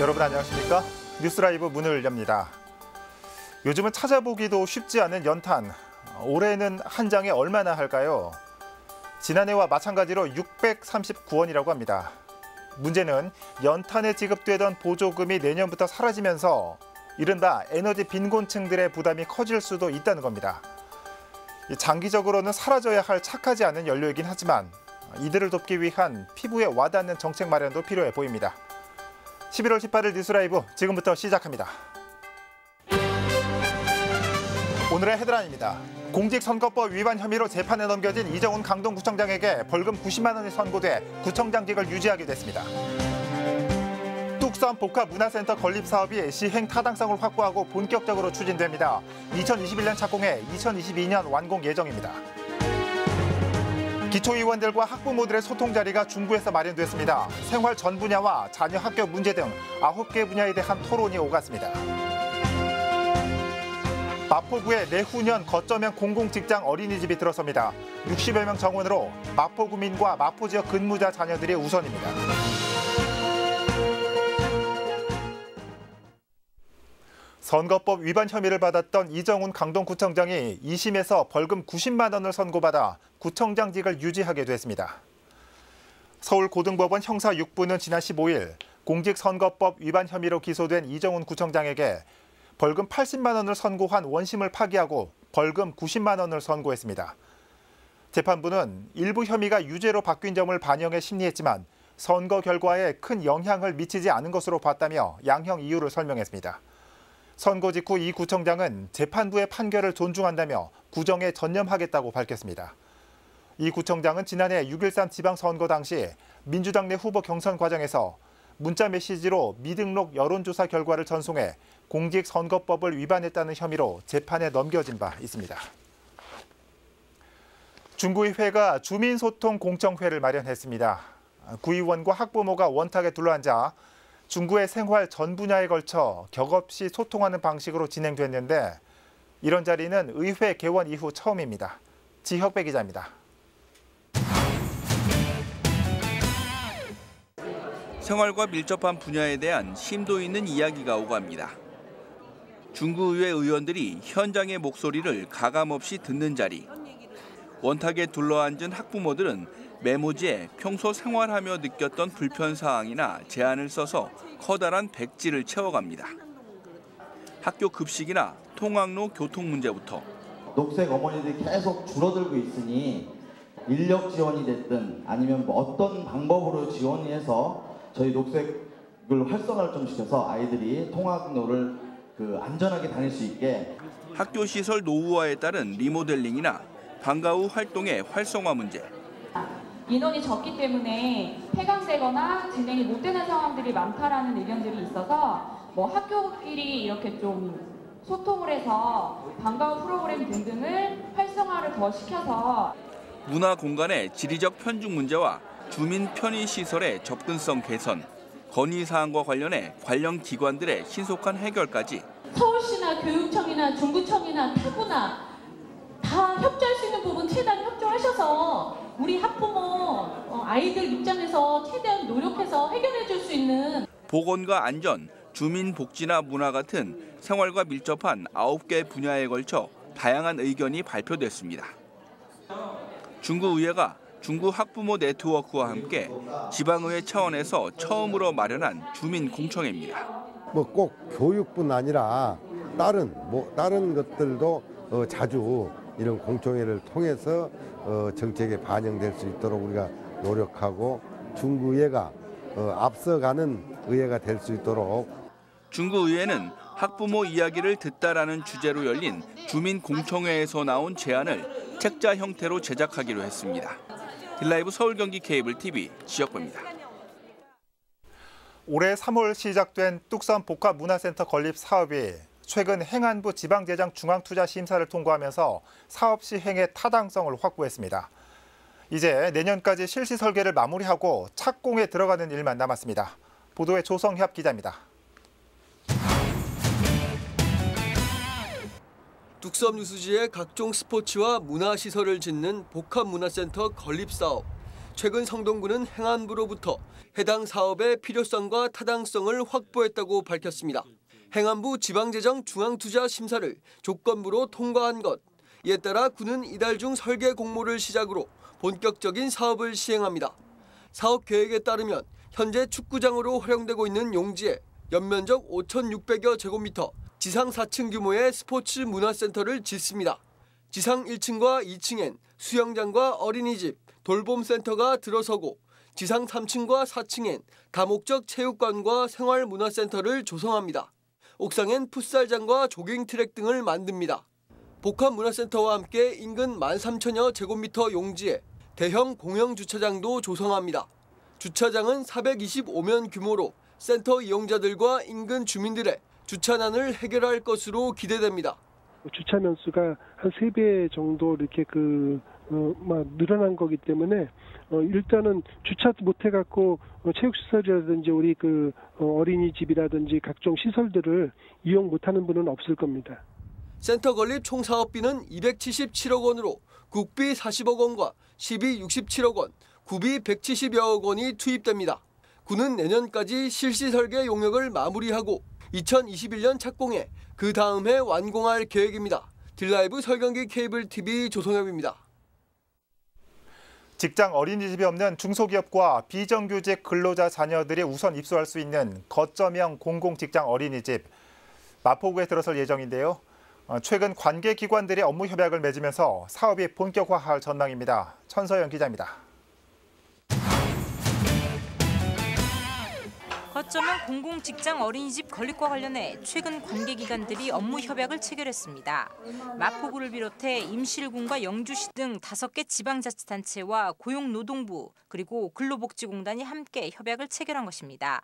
여러분 안녕하십니까? 뉴스라이브 문을 엽니다. 요즘은 찾아보기도 쉽지 않은 연탄. 올해는 한 장에 얼마나 할까요? 지난해와 마찬가지로 639원이라고 합니다. 문제는 연탄에 지급되던 보조금이 내년부터 사라지면서 이른바 에너지 빈곤층들의 부담이 커질 수도 있다는 겁니다. 장기적으로는 사라져야 할 착하지 않은 연료이긴 하지만 이들을 돕기 위한 피부에 와닿는 정책 마련도 필요해 보입니다. 11월 18일 뉴스라이브 지금부터 시작합니다. 오늘의 헤드라인입니다. 공직선거법 위반 혐의로 재판에 넘겨진 이정훈 강동구청장에게 벌금 90만 원이 선고돼 구청장직을 유지하게 됐습니다. 뚝섬 복합문화센터 건립 사업이 시행 타당성을 확보하고 본격적으로 추진됩니다. 2021년 착공해 2022년 완공 예정입니다. 기초의원들과 학부모들의 소통 자리가 중구에서 마련됐습니다. 생활 전 분야와 자녀 학교 문제 등 9개 분야에 대한 토론이 오갔습니다. 마포구에 내후년 거점형 공공직장 어린이집이 들어섭니다. 60여 명 정원으로 마포구민과 마포 지역 근무자 자녀들이 우선입니다. 선거법 위반 혐의를 받았던 이정훈 강동구청장이 2심에서 벌금 90만 원을 선고받아 구청장직을 유지하게 됐습니다. 서울고등법원 형사 6부는 지난 15일 공직선거법 위반 혐의로 기소된 이정훈 구청장에게 벌금 80만 원을 선고한 원심을 파기하고 벌금 90만 원을 선고했습니다. 재판부는 일부 혐의가 유죄로 바뀐 점을 반영해 심리했지만 선거 결과에 큰 영향을 미치지 않은 것으로 봤다며 양형 이유를 설명했습니다. 선고 직후 이 구청장은 재판부의 판결을 존중한다며 구정에 전념하겠다고 밝혔습니다. 이 구청장은 지난해 6.13 지방선거 당시 민주당 내 후보 경선 과정에서 문자 메시지로 미등록 여론조사 결과를 전송해 공직선거법을 위반했다는 혐의로 재판에 넘겨진 바 있습니다. 중구의회가 주민소통공청회를 마련했습니다. 구의원과 학부모가 원탁에 둘러앉아 중구의 생활 전 분야에 걸쳐 격없이 소통하는 방식으로 진행됐는데 이런 자리는 의회 개원 이후 처음입니다. 지혁배 기자입니다. 생활과 밀접한 분야에 대한 심도 있는 이야기가 오갑니다. 중구의회 의원들이 현장의 목소리를 가감없이 듣는 자리. 원탁에 둘러앉은 학부모들은 메모지에 평소 생활하며 느꼈던 불편사항이나 제안을 써서 커다란 백지를 채워갑니다. 학교 급식이나 통학로 교통 문제부터. 녹색 어머니들이 계속 줄어들고 있으니 인력 지원이 됐든 아니면 뭐 어떤 방법으로 지원이 해서 저희 녹색을 활성화를 좀 시켜서 아이들이 통학로를 안전하게 다닐 수 있게. 학교 시설 노후화에 따른 리모델링이나 방과 후 활동의 활성화 문제. 인원이 적기 때문에 폐강되거나 진행이 못 되는 상황들이 많다라는 의견들이 있어서 학교끼리 이렇게 좀 소통을 해서 방과 후 프로그램 등등을 활성화를 더 시켜서 문화 공간의 지리적 편중 문제와 주민 편의 시설의 접근성 개선, 건의 사항과 관련해 관련 기관들의 신속한 해결까지. 서울시나 교육청이나 중구청이나 타구나 다 협조할 수 있는 부분 최대한 협조하셔서 우리 학부모 아이들 입장에서 최대한 노력해서 해결해 줄 수 있는. 보건과 안전, 주민 복지나 문화 같은 생활과 밀접한 9개 분야에 걸쳐 다양한 의견이 발표됐습니다. 중구의회가 중구 학부모 네트워크와 함께 지방의회 차원에서 처음으로 마련한 주민 공청회입니다. 꼭 교육뿐 아니라 다른 것들도 자주 이런 공청회를 통해서 정책에 반영될 수 있도록 우리가 노력하고 중구의회가 앞서가는 의회가 될 수 있도록. 중구의회는 학부모 이야기를 듣다라는 주제로 열린 주민공청회에서 나온 제안을 책자 형태로 제작하기로 했습니다. 딜라이브 서울 경기 케이블 TV 지역구입니다. 올해 3월 시작된 뚝섬 복합문화센터 건립 사업이 최근 행안부 지방재정 중앙투자 심사를 통과하면서 사업 시행의 타당성을 확보했습니다. 이제 내년까지 실시 설계를 마무리하고 착공에 들어가는 일만 남았습니다. 보도에 조성협 기자입니다. 뚝섬 유수지에 각종 스포츠와 문화시설을 짓는 복합문화센터 건립 사업. 최근 성동구는 행안부로부터 해당 사업의 필요성과 타당성을 확보했다고 밝혔습니다. 행안부 지방재정중앙투자심사를 조건부로 통과한 것. 이에 따라 구는 이달 중 설계 공모를 시작으로 본격적인 사업을 시행합니다. 사업 계획에 따르면 현재 축구장으로 활용되고 있는 용지에 연면적 5,600여 제곱미터, 지상 4층 규모의 스포츠 문화센터를 짓습니다. 지상 1층과 2층엔 수영장과 어린이집, 돌봄센터가 들어서고 지상 3층과 4층엔 다목적 체육관과 생활문화센터를 조성합니다. 옥상엔 풋살장과 조깅트랙 등을 만듭니다. 복합문화센터와 함께 인근 13,000여 제곱미터 용지에 대형 공영주차장도 조성합니다. 주차장은 425면 규모로 센터 이용자들과 인근 주민들의 주차난을 해결할 것으로 기대됩니다. 주차 면수가 한 3배 정도 이렇게 늘어난 거기 때문에 일단은 주차 못해갖고 체육시설이라든지 우리 어린이집이라든지 각종 시설들을 이용 못하는 분은 없을 겁니다. 센터 건립 총 사업비는 277억 원으로 국비 40억 원과 시비 67억 원, 구비 170여억 원이 투입됩니다. 구는 내년까지 실시 설계 용역을 마무리하고 2021년 착공해 그 다음 해 완공할 계획입니다. 딜라이브 설경기 케이블 TV 조성엽입니다. 직장 어린이집이 없는 중소기업과 비정규직 근로자 자녀들이 우선 입소할 수 있는 거점형 공공직장 어린이집 마포구에 들어설 예정인데요. 최근 관계기관들이 업무 협약을 맺으면서 사업이 본격화할 전망입니다. 천서영 기자입니다. 거점형 공공직장 어린이집 건립과 관련해 최근 관계기관들이 업무 협약을 체결했습니다. 마포구를 비롯해 임실군과 영주시 등 5개 지방자치단체와 고용노동부 그리고 근로복지공단이 함께 협약을 체결한 것입니다.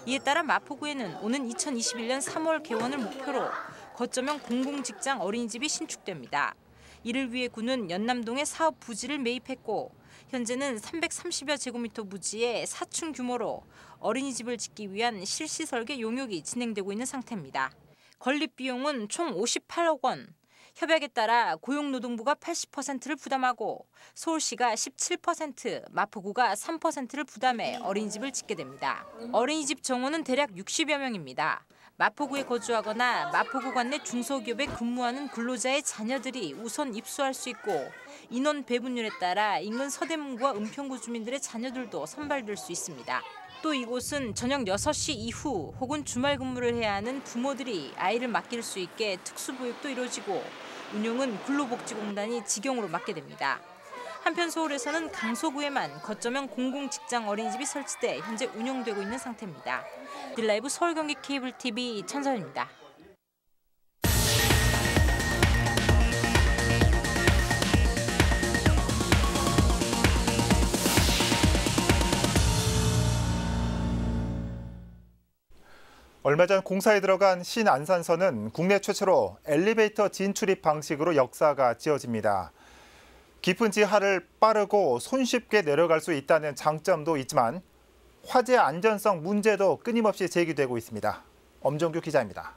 이에 따라 마포구에는 오는 2021년 3월 개원을 목표로 거점형 공공직장 어린이집이 신축됩니다. 이를 위해 구는 연남동에 사업 부지를 매입했고 현재는 330여 제곱미터 부지의 4층 규모로 어린이집을 짓기 위한 실시 설계 용역이 진행되고 있는 상태입니다. 건립 비용은 총 58억 원. 협약에 따라 고용노동부가 80%를 부담하고 서울시가 17%, 마포구가 3%를 부담해 어린이집을 짓게 됩니다. 어린이집 정원은 대략 60여 명입니다. 마포구에 거주하거나 마포구 관내 중소기업에 근무하는 근로자의 자녀들이 우선 입소할 수 있고 인원 배분율에 따라 인근 서대문구와 은평구 주민들의 자녀들도 선발될 수 있습니다. 또 이곳은 저녁 6시 이후 혹은 주말 근무를 해야 하는 부모들이 아이를 맡길 수 있게 특수보육도 이루어지고 운영은 근로복지공단이 직영으로 맡게 됩니다. 한편 서울에서는 강서구에만 거점형 공공직장 어린이집이 설치돼 현재 운영되고 있는 상태입니다. 딜라이브 서울경기 케이블 TV 천서입니다. 얼마 전 공사에 들어간 신안산선은 국내 최초로 엘리베이터 진출입 방식으로 역사가 지어집니다. 깊은 지하를 빠르고 손쉽게 내려갈 수 있다는 장점도 있지만 화재 안전성 문제도 끊임없이 제기되고 있습니다. 엄정규 기자입니다.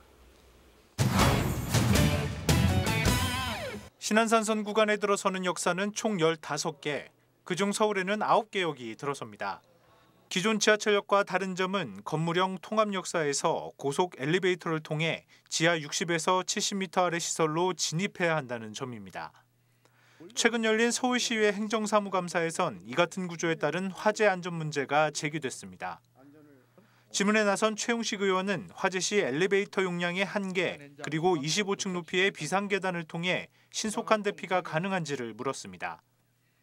신안산선 구간에 들어서는 역사는 총 15개, 그중 서울에는 9개 역이 들어섭니다. 기존 지하철역과 다른 점은 건물형 통합 역사에서 고속 엘리베이터를 통해 지하 60에서 70m 아래 시설로 진입해야 한다는 점입니다. 최근 열린 서울시의회 행정사무감사에선 이 같은 구조에 따른 화재 안전 문제가 제기됐습니다. 질문에 나선 최용식 의원은 화재 시 엘리베이터 용량의 한계 그리고 25층 높이의 비상계단을 통해 신속한 대피가 가능한지를 물었습니다.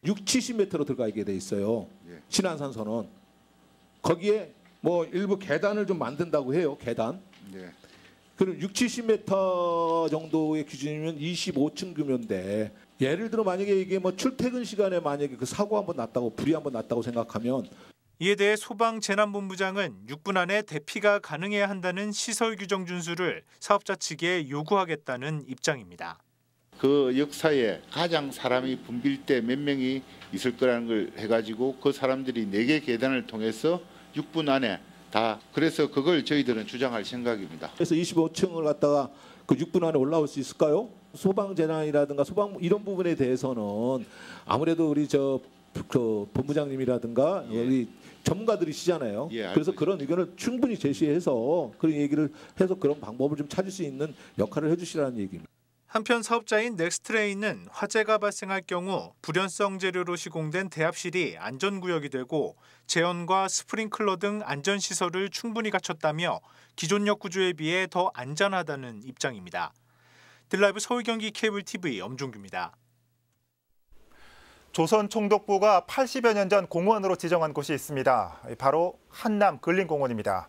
60-70m로 들어가게 돼 있어요. 신안산선은. 거기에 뭐 일부 계단을 좀 만든다고 해요. 계단. 그럼 60-70m 정도의 기준이면 25층 규모인데 예를 들어 만약에 이게 뭐 출퇴근 시간에 만약에 그 사고 한번 났다고 불이 한번 났다고 생각하면 이에 대해 소방재난본부장은 6분 안에 대피가 가능해야 한다는 시설 규정 준수를 사업자 측에 요구하겠다는 입장입니다. 그 역사에 가장 사람이 붐빌 때 몇 명이 있을 거라는 걸 해가지고 그 사람들이 4개 계단을 통해서 6분 안에 다 그래서 그걸 저희들은 주장할 생각입니다. 그래서 25층을 갖다가 그 6분 안에 올라올 수 있을까요? 소방 재난이라든가 소방 이런 부분에 대해서는 아무래도 우리 그 본부장님이라든가 우리 전문가들이시잖아요. 그래서 그런 의견을 충분히 제시해서 그런 얘기를 해서 그런 방법을 좀 찾을 수 있는 역할을 해주시라는 얘기입니다. 한편 사업자인 넥스트레인은 화재가 발생할 경우 불연성 재료로 시공된 대합실이 안전구역이 되고 제연과 스프링클러 등 안전시설을 충분히 갖췄다며 기존 역구조에 비해 더 안전하다는 입장입니다. 딜라이브 서울 경기 케이블 TV 엄중규입니다. 조선총독부가 80여 년 전 공원으로 지정한 곳이 있습니다. 바로 한남 근린공원입니다.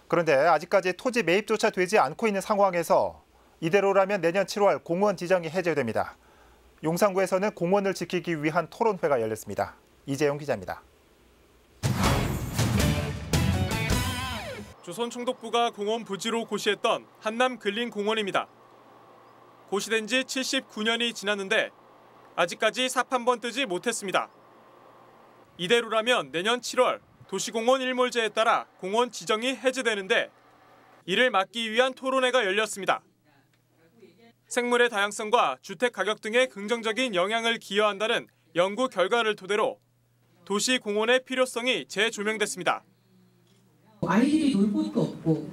그런데 아직까지 토지 매입조차 되지 않고 있는 상황에서 이대로라면 내년 7월 공원 지정이 해제됩니다. 용산구에서는 공원을 지키기 위한 토론회가 열렸습니다. 이재용 기자입니다. 조선총독부가 공원 부지로 고시했던 한남 근린공원입니다. 고시된 지 79년이 지났는데 아직까지 삽 한 번 뜨지 못했습니다. 이대로라면 내년 7월 도시공원 일몰제에 따라 공원 지정이 해제되는데 이를 막기 위한 토론회가 열렸습니다. 생물의 다양성과 주택 가격 등의 긍정적인 영향을 기여한다는 연구 결과를 토대로 도시공원의 필요성이 재조명됐습니다. 아이들이 놀 곳도 없고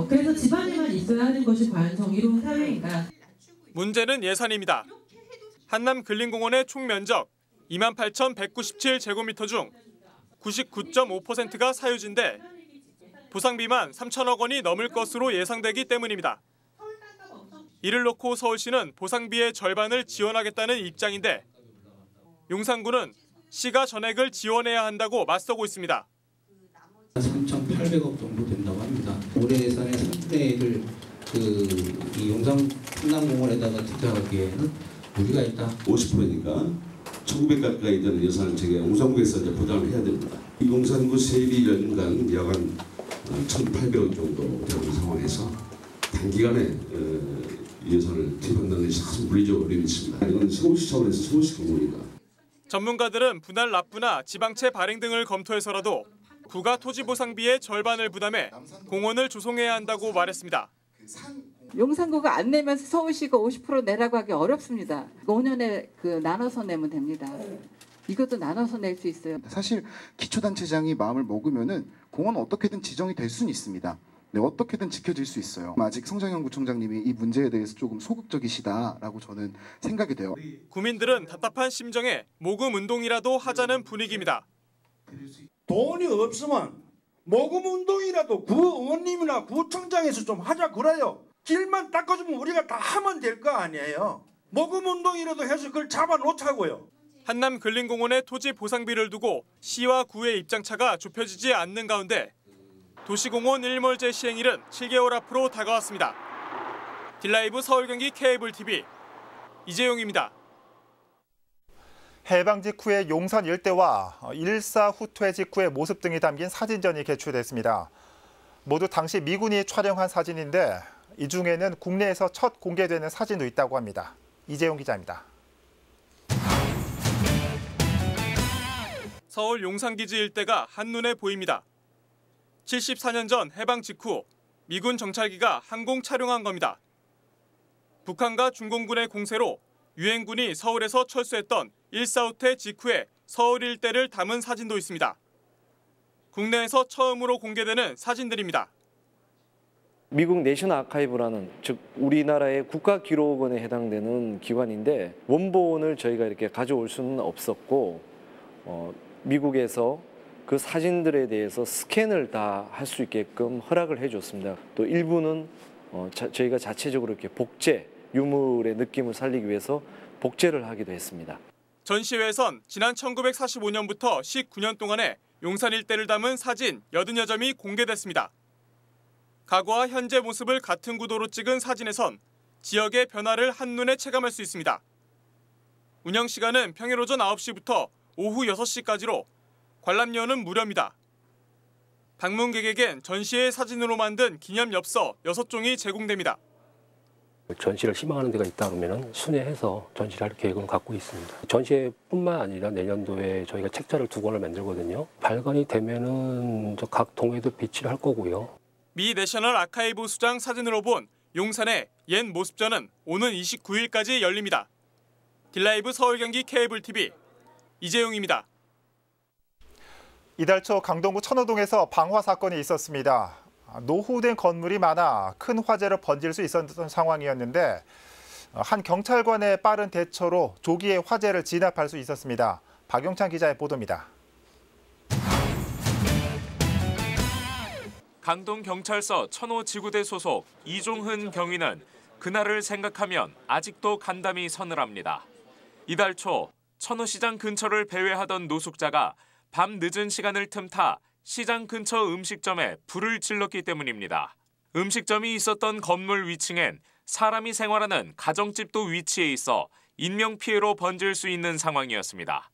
그래서 집안에만 있어야 하는 것이 과연 정의로운 사회인가. 문제는 예산입니다. 한남 근린공원의 총 면적 28,197제곱미터 중 99.5%가 사유지인데 보상비만 3천억 원이 넘을 것으로 예상되기 때문입니다. 이를 놓고 서울시는 보상비의 절반을 지원하겠다는 입장인데 용산구는 시가 전액을 지원해야 한다고 맞서고 있습니다. 3,800억 정도 된다고 합니다. 올해 예산의 3분의 1을 이 용산 한남공원에다가 투자하기에는 무리가 있다. 50%니까 1,900 가까이 되는 예산을 제가 용산구에서 이제 부담을 해야 됩니다. 용산구 세입이 연간 약 1,800억 정도 되는 상황에서 단기간에 예산을 투입한다는 것이 참 물리적 어려움이 있습니다. 이건 서울시 차원에서 서울시 공원이다. 전문가들은 분할 납부나 지방채 발행 등을 검토해서라도 구가 토지 보상비의 절반을 부담해 공원을 조성해야 한다고 말했습니다. 용산구가 안 내면서 서울시가 50% 내라고 하기 어렵습니다. 5년에 나눠서 내면 됩니다. 이것도 나눠서 낼 수 있어요. 사실 기초단체장이 마음을 먹으면은 공원은 어떻게든 지정이 될 수는 있습니다. 네, 어떻게든 지켜질 수 있어요. 아직 성장현 구청장님이 이 문제에 대해서 조금 소극적이시다라고 저는 생각이 돼요. 구민들은 답답한 심정에 모금 운동이라도 하자는 분위기입니다. 돈이 없으면 모금 운동이라도 구 의원님이나 구청장에서 좀 하자 그래요. 길만 닦아주면 우리가 다 하면 될 거 아니에요. 모금 운동이라도 해서 그걸 잡아놓자고요. 한남 근린공원의 토지 보상비를 두고 시와 구의 입장차가 좁혀지지 않는 가운데 도시공원 일몰제 시행일은 7개월 앞으로 다가왔습니다. 딜라이브 서울 경기 케이블 TV 이재용입니다. 해방 직후의 용산 일대와 1.4 후퇴 직후의 모습 등이 담긴 사진전이 개출됐습니다. 모두 당시 미군이 촬영한 사진인데 이 중에는 국내에서 첫 공개되는 사진도 있다고 합니다. 이재용 기자입니다. 서울 용산기지 일대가 한눈에 보입니다. 74년 전 해방 직후 미군 정찰기가 항공 촬영한 겁니다. 북한과 중공군의 공세로 유엔군이 서울에서 철수했던 1.4 후퇴 직후의 서울 일대를 담은 사진도 있습니다. 국내에서 처음으로 공개되는 사진들입니다. 미국 내셔널 아카이브라는 즉 우리나라의 국가기록원에 해당되는 기관인데 원본을 저희가 이렇게 가져올 수는 없었고 미국에서 그 사진들에 대해서 스캔을 다 할 수 있게끔 허락을 해줬습니다. 또 일부는 저희가 자체적으로 이렇게 복제, 유물의 느낌을 살리기 위해서 복제를 하기도 했습니다. 전시회에선 지난 1945년부터 19년 동안에 용산 일대를 담은 사진 80여 점이 공개됐습니다. 과거와 현재 모습을 같은 구도로 찍은 사진에선 지역의 변화를 한눈에 체감할 수 있습니다. 운영 시간은 평일 오전 9시부터 오후 6시까지로 관람료는 무료입니다. 방문객에겐 전시회 사진으로 만든 기념 엽서 6종이 제공됩니다. 전시를 희망하는 데가 있다 그러면 순회해서 전시를 할 계획을 갖고 있습니다. 전시회뿐만 아니라 내년도에 저희가 책자를 2권을 만들거든요. 발간이 되면은 각 동에도 비치를 할 거고요. 미 내셔널 아카이브 수장 사진으로 본 용산의 옛 모습전은 오는 29일까지 열립니다. 딜라이브 서울 경기 케이블 TV 이재용입니다. 이달 초 강동구 천호동에서 방화 사건이 있었습니다. 노후된 건물이 많아 큰 화재로 번질 수 있었던 상황이었는데 한 경찰관의 빠른 대처로 조기에 화재를 진압할 수 있었습니다. 박용찬 기자의 보도입니다. 강동경찰서 천호지구대 소속 이종흔 경위는 그날을 생각하면 아직도 간담이 서늘합니다. 이달 초 천호시장 근처를 배회하던 노숙자가 밤 늦은 시간을 틈타 시장 근처 음식점에 불을 질렀기 때문입니다. 음식점이 있었던 건물 위층엔 사람이 생활하는 가정집도 위치해 있어 인명피해로 번질 수 있는 상황이었습니다.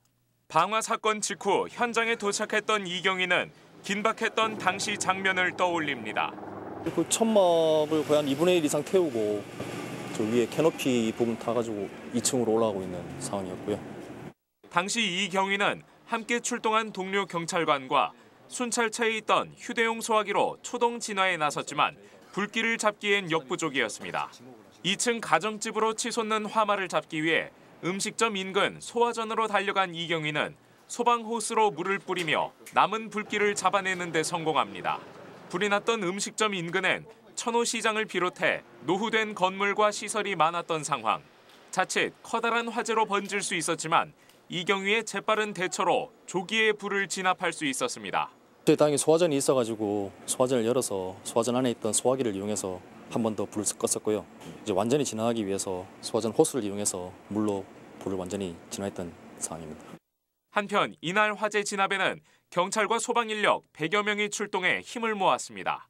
방화 사건 직후 현장에 도착했던 이경희는 긴박했던 당시 장면을 떠올립니다. 그 천막을 거의 한 2분의 1 이상 태우고 저 위에 캐노피 부분 타가지고 2층으로 올라가고 있는 상황이었고요. 당시 이경희는 함께 출동한 동료 경찰관과 순찰차에 있던 휴대용 소화기로 초동 진화에 나섰지만 불길을 잡기엔 역부족이었습니다. 2층 가정집으로 치솟는 화마를 잡기 위해 음식점 인근 소화전으로 달려간 이경희는 소방호스로 물을 뿌리며 남은 불길을 잡아내는 데 성공합니다. 불이 났던 음식점 인근엔 천호시장을 비롯해 노후된 건물과 시설이 많았던 상황. 자칫 커다란 화재로 번질 수 있었지만 이경희의 재빠른 대처로 조기에 불을 진압할 수 있었습니다. 저희 당에 소화전이 있어가지고 소화전을 열어서 소화전 안에 있던 소화기를 이용해서 한 번 더 불을 껐었고요. 이제 완전히 진화하기 위해서 소화전 호스를 이용해서 물로 불을 완전히 진화했던 상황입니다. 한편 이날 화재 진압에는 경찰과 소방 인력 100여 명이 출동해 힘을 모았습니다.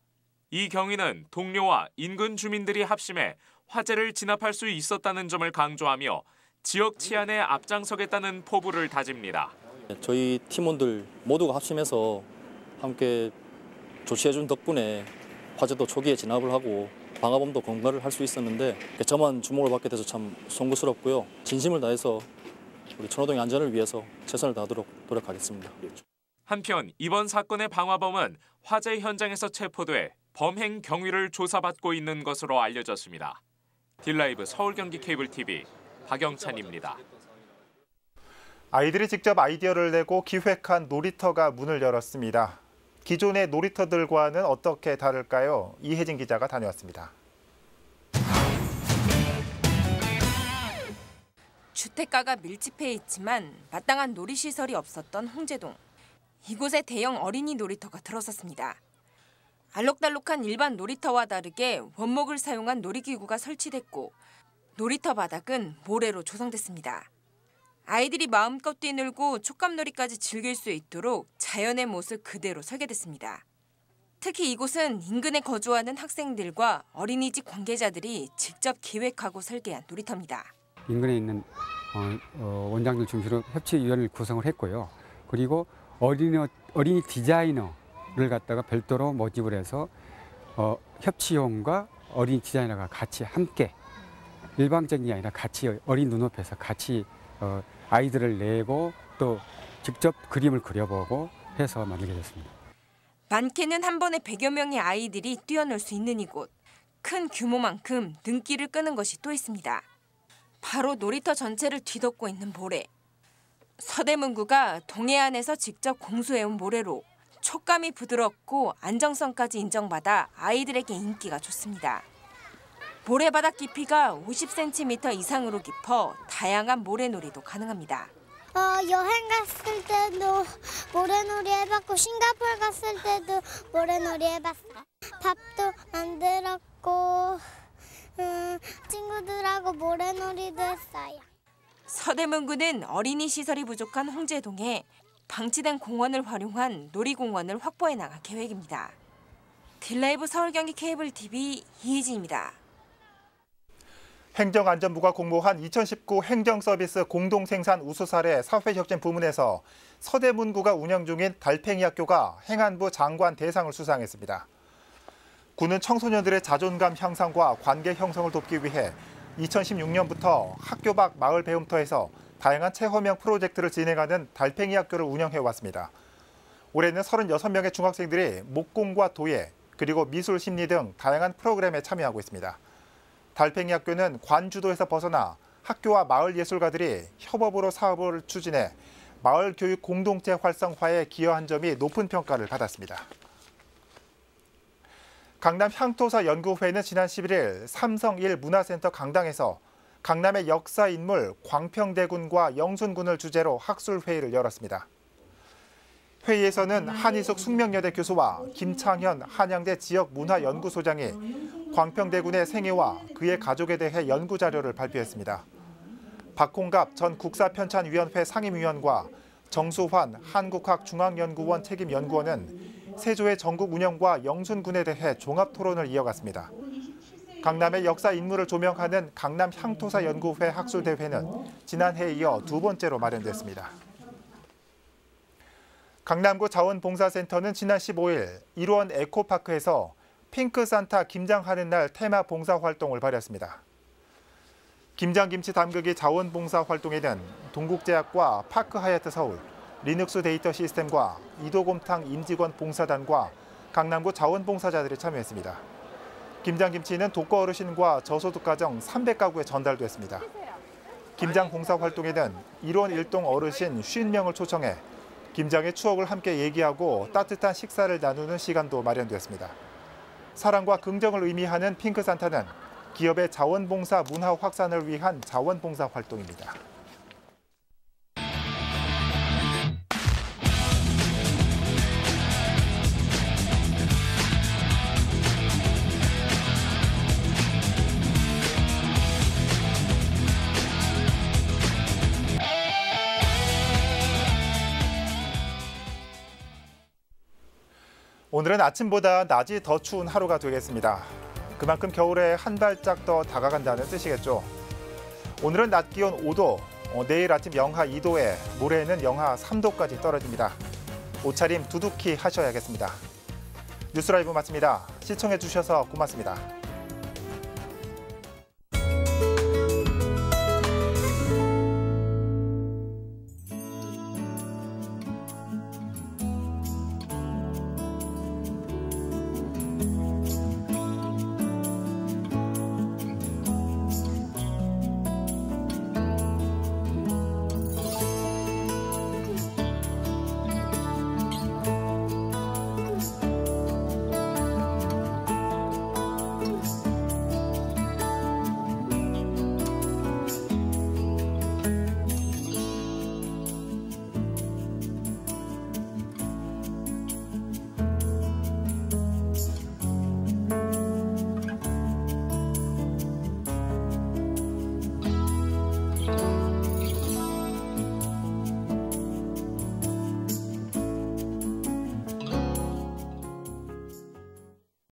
이 경위는 동료와 인근 주민들이 합심해 화재를 진압할 수 있었다는 점을 강조하며 지역 치안에 앞장서겠다는 포부를 다집니다. 저희 팀원들 모두가 합심해서 함께 조치해준 덕분에 화재도 초기에 진압을 하고 방화범도 검거를 할 수 있었는데 저만 주목을 받게 돼서 참 송구스럽고요. 진심을 다해서 우리 천호동의 안전을 위해서 최선을 다하도록 노력하겠습니다. 한편 이번 사건의 방화범은 화재 현장에서 체포돼 범행 경위를 조사받고 있는 것으로 알려졌습니다. 딜라이브 서울 경기 케이블 TV 박영찬입니다. 아이들이 직접 아이디어를 내고 기획한 놀이터가 문을 열었습니다. 기존의 놀이터들과는 어떻게 다를까요? 이혜진 기자가 다녀왔습니다. 주택가가 밀집해 있지만 마땅한 놀이시설이 없었던 홍제동. 이곳에 대형 어린이 놀이터가 들어섰습니다. 알록달록한 일반 놀이터와 다르게 원목을 사용한 놀이기구가 설치됐고 놀이터 바닥은 모래로 조성됐습니다. 아이들이 마음껏 뛰놀고 촉감놀이까지 즐길 수 있도록 자연의 모습 그대로 설계됐습니다. 특히 이곳은 인근에 거주하는 학생들과 어린이집 관계자들이 직접 기획하고 설계한 놀이터입니다. 인근에 있는 원장들 중심으로 협치위원회를 구성을 했고요. 그리고 어린이 디자이너를 갖다가 별도로 모집을 해서 협치원과 어린이 디자이너가 같이 함께 일방적인 게 아니라 같이 어린 눈높이에서 같이 아이들을 내고 또 직접 그림을 그려보고 해서 만들게 됐습니다. 많게는 한 번에 100여 명의 아이들이 뛰어놀 수 있는 이곳. 큰 규모만큼 눈길을 끄는 것이 또 있습니다. 바로 놀이터 전체를 뒤덮고 있는 모래. 서대문구가 동해안에서 직접 공수해온 모래로 촉감이 부드럽고 안정성까지 인정받아 아이들에게 인기가 좋습니다. 모래바닥 깊이가 50cm 이상으로 깊어 다양한 모래놀이도 가능합니다. 여행 갔을 때도 모래놀이 해봤고 싱가포르 갔을 때도 모래놀이 해봤어. 밥도 만들었고 친구들하고 모래놀이도 했어요. 서대문구는 어린이 시설이 부족한 홍제동에 방치된 공원을 활용한 놀이공원을 확보해 나갈 계획입니다. 딜라이브 서울 경기 케이블 TV 이혜진입니다. 행정안전부가 공모한 2019 행정서비스 공동생산 우수 사례 사회혁신 부문에서 서대문구가 운영 중인 달팽이 학교가 행안부 장관 대상을 수상했습니다. 구는 청소년들의 자존감 향상과 관계 형성을 돕기 위해 2016년부터 학교 밖 마을 배움터에서 다양한 체험형 프로젝트를 진행하는 달팽이 학교를 운영해왔습니다. 올해는 36명의 중학생들이 목공과 도예, 그리고 미술 심리 등 다양한 프로그램에 참여하고 있습니다. 달팽이 학교는 관주도에서 벗어나 학교와 마을 예술가들이 협업으로 사업을 추진해 마을 교육 공동체 활성화에 기여한 점이 높은 평가를 받았습니다. 강남 향토사 연구회는 지난 11일 삼성 1 문화센터 강당에서 강남의 역사 인물 광평대군과 영순군을 주제로 학술회의를 열었습니다. 회의에서는 한희숙 숙명여대 교수와 김창현 한양대 지역문화연구소장이 광평대군의 생애와 그의 가족에 대해 연구자료를 발표했습니다. 박홍갑 전 국사편찬위원회 상임위원과 정수환 한국학중앙연구원 책임연구원은 세조의 전국 운영과 영순군에 대해 종합토론을 이어갔습니다. 강남의 역사 인물을 조명하는 강남 향토사 연구회 학술대회는 지난해에 이어 두 번째로 마련됐습니다. 강남구 자원봉사센터는 지난 15일 일원 에코파크에서 핑크산타 김장하는 날 테마 봉사활동을 벌였습니다. 김장김치 담그기 자원봉사활동에는 동국제약과 파크하얏트 서울, 리눅스 데이터 시스템과 이도곰탕 임직원 봉사단과 강남구 자원봉사자들이 참여했습니다. 김장김치는 독거 어르신과 저소득 가정 300가구에 전달됐습니다. 김장 봉사활동에는 일원 일동 어르신 50명을 초청해 김장의 추억을 함께 얘기하고 따뜻한 식사를 나누는 시간도 마련됐습니다. 사랑과 긍정을 의미하는 핑크산타는 기업의 자원봉사 문화 확산을 위한 자원봉사 활동입니다. 오늘은 아침보다 낮이 더 추운 하루가 되겠습니다. 그만큼 겨울에 한 발짝 더 다가간다는 뜻이겠죠. 오늘은 낮 기온 5도, 내일 아침 영하 2도에 모레는 영하 3도까지 떨어집니다. 옷차림 두둑히 하셔야겠습니다. 뉴스라이브 마칩니다. 시청해 주셔서 고맙습니다.